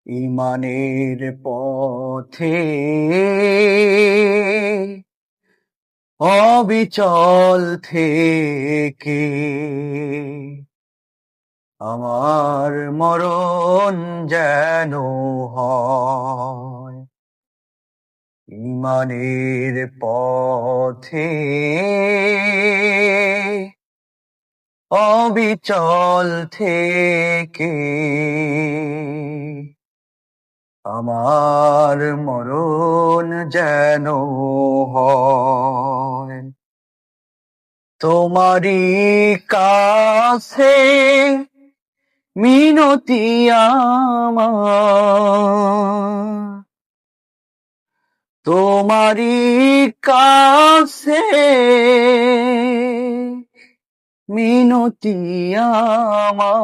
ইমানের পথে অবিচল থেকে আমার মরণ যেন হয়। ইমানের পথে অবিচল থেকে আমার মরণ যেন হয়। তোমারই কাছে মিনতি আমার, তোমারই কাছে মিনতি আমার।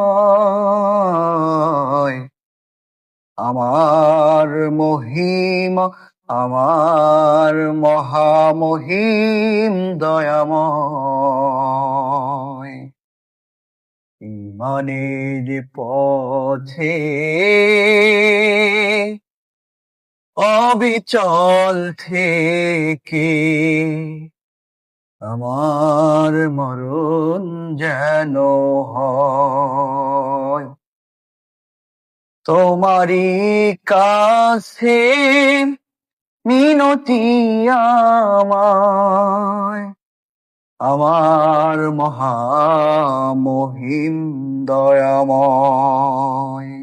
আমার মহিমা, আমার মহামহিম দয়াময়, ইমানের পথে অবিচল থেকে আমার মরণ যেন হয়। তোমারই কাছে মিনতি আমায়, আমার মহামহিম দয়াময়।